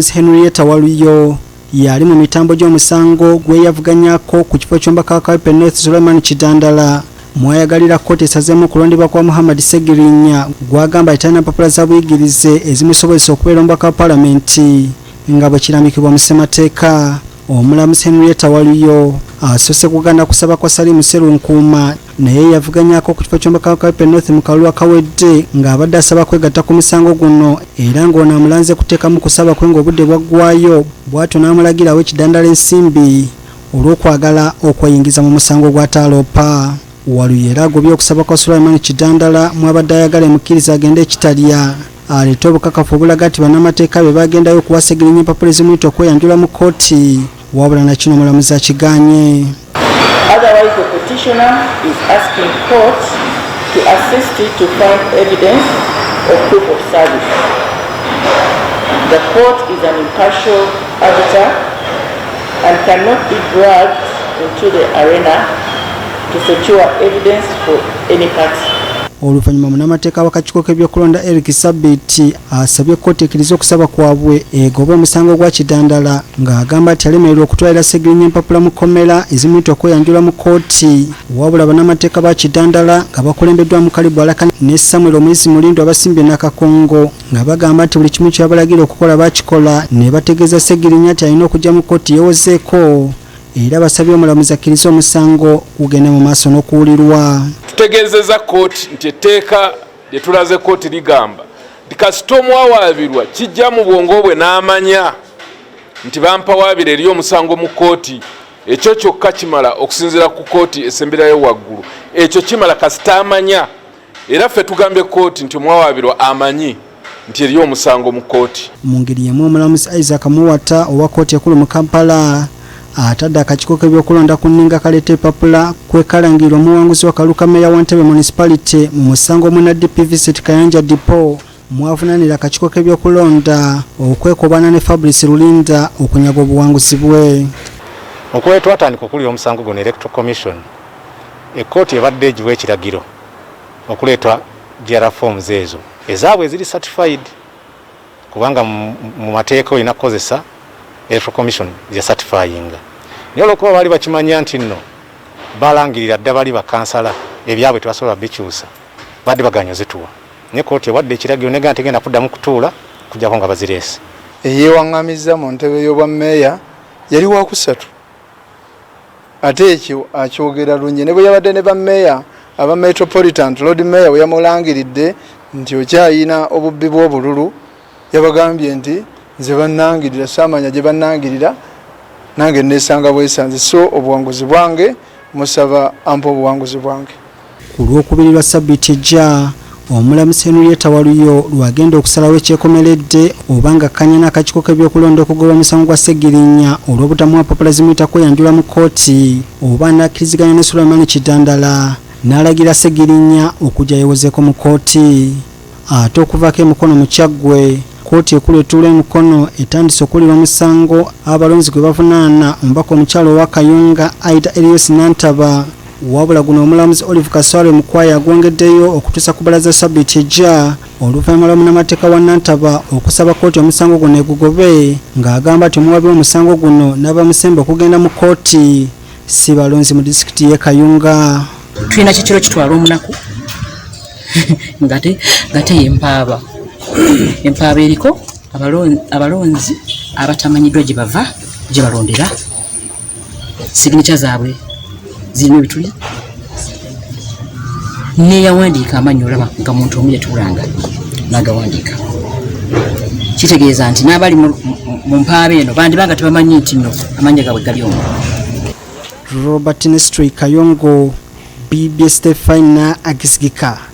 Henrietta Waluyo yali mu mitambo gy'omusango gwe yavuganyako ku kifo ky'omubaka wa Kawempe North Suleiman Kidandala mwayagalira kkooti esazeemu okulondebwa kwa Muhammad Ssegirinya gwagamba talina mpapula za buyigirize ezimusobozesa okubeera omubaka wa paalamenti nga bwe kirambikibwa mu ssemateeka. Omulamuzi Henrietta Waluyo asoose kuganda kusaba kwa Salimu Sserunkuuma naye yavuganyako ku kifo ky'omubaka wa Kawempe North mu kalulu akawedde ng'abadde asaba kwegatta ku musango guno era ng'ono amulanze kuteekamu kusaba kwe ng'obudde bwaggwaayo bw'atyo n'amulagirawo Kidandala ensimbi olw'okwagala okweyingiza mu musango gwa Taaloopa. Waluyo era agobye okusaba kwa Suleiman Kidandala mwabadde ayagala emukkiriza agende ekitalya aleete obukakafu obulaga nti bannamateeka be bagendayo okuwa Ssegirinya empapula ezimuyita okweyanjula mu kkooti wabula na kino omulamuzi akigaanye. Otherwise, the petitioner is asking court to assist it to find evidence of proof of service. The court is an impartial arbiter and cannot be dragged into the arena to secure evidence for any party. Oluvannyuma munnamateeka w'akakiiko k'ebyokulonda Eric Sabiti asabye kkooti ekkiriza okusaba kwabwe egobe omusango gwa Kidandala ng'agamba nti alemererwa okutwalira Ssegirinya empapula mu kkomera ezimuyita okweyanjula mu kkooti wabula bannamateeka ba Kidandala nga bakulembeddwamu Kalibu Alaka ne Samuel Omuyizi Mulindo abasimbye Nakakongo nga bagamba nti buli kimu kyabalagira okukola bakikola ne bategeeza Ssegirinya nti alina okujja mu kkooti yeewozeeko era basabye omulamuzi akkiriza omusango gugende mu maaso n'okuwulirwa. Tutegeezezza kkooti nti etteeka lye tulaze kkooti ligamba nti kasita omuwawaabirwa kijja mu bwongo bwe n'amanya nti bampawaabira eri omusango mu kkooti ekyo kyokka kimala okusinziira ku kkooti esemberayo waggulu ekyo kimala kasita amanya era ffe tugambye kkooti nti omuwawaabirwa amanyi nti eri omusango mu kkooti. Mu ngeri yemu omulamuzi Isaac Muwata owa kkooti ekkulu mu Kampala atadde akakiiko k'ebyokulonda ku nninga kaleeta epapula kwekalangira omuwanguzi wa kaluka meya wa Ntebe municipality mu musango muna DPVC Kayanja Dipo mwavunaanira akakiiko k'ebyokulonda okwekobana ne Fabrice Lulinda okunyaga obuwanguzi bwe. Okuba twatandika okulira omusango guno Electoral Commission ekkooti ebadde egiwa ekiragiro okuleeta GR forms ezo ezaabwe eziri certified kubanga mu mateeka olina kukozesa Electoral Commission ya certifying. Naye olwokuba baali bakimanya nti nno balangirira dda bali bakansala ebyabwe tebasobola bikyusa badde baganya zituwa. Ne kkooti ewadde ekiragiro nega ntegenda kuddamu kutuula kujjako nga bazireese. Eyewaŋŋamizza mu ntebe y'obwammeeya yali wakusatu ate ekyo akyogera lunye ne bwe yabadde ne bammeeya aba Metropolitan Road Mayor bwe yamulangiridde nti okyayina obubbi bw'obululu yabagambye nti nze bannangirira saamanya gye bannangirira nange neesanga bwesanze so obuwanguzi bwange musaba ampa obuwanguzi bwange. Ku lw'okubirirwa Sabiti ejja omulamuzi Henrietta Waluyo lwagenda okusalawo ekyekomeredde oba nga kkanya n'akakiiko k'ebyokulonda okugoba omusango gwa Ssegirinya olw'obutamuwa ppapula zimuyita kweyanjula mu kkooti oba n'akkiriziganya ne Suleiman Kidandala n'alagira Ssegirinya okujja yeewozeeko mu kkooti. Ate okuvaako emikono mu Kyaggwe kkooti ekkulu etuula emikono etandise okuwulira omusango abalonzi gwe bavunaana omubaka omukyalo owa Kayunga Aida Elias Nantaba wabula guno omulamuzi Olive Kaswale Mukwaya agwongeddeyo okutuusa ku bbalaza Sabiti ejja oluvannyuma lwa munnamateeka wa Nantaba okusaba kkooti omusango guno egugobe ng'agamba nti omuwabi w'omusango guno n'abamusembe okugenda mu kkooti si balonzi mu disitulikiti y'e Kayunga. Tulina kikiro kitwala omunaku ngate yempaaba empaaba eriko abalonzi abatamanyiddwa gye bava gye balondera signature zaabwe zirina ebituli neyawandiika amanyi olaba nga muntu omu yatuulanga n'agawandiika kitegeeza nti n'abali mu mpaaba eno bandibanga tebamanyi nti nno amanyi gaabwe gali omwo. Robert Nestri Kayongo BBSKATI Ageesigika.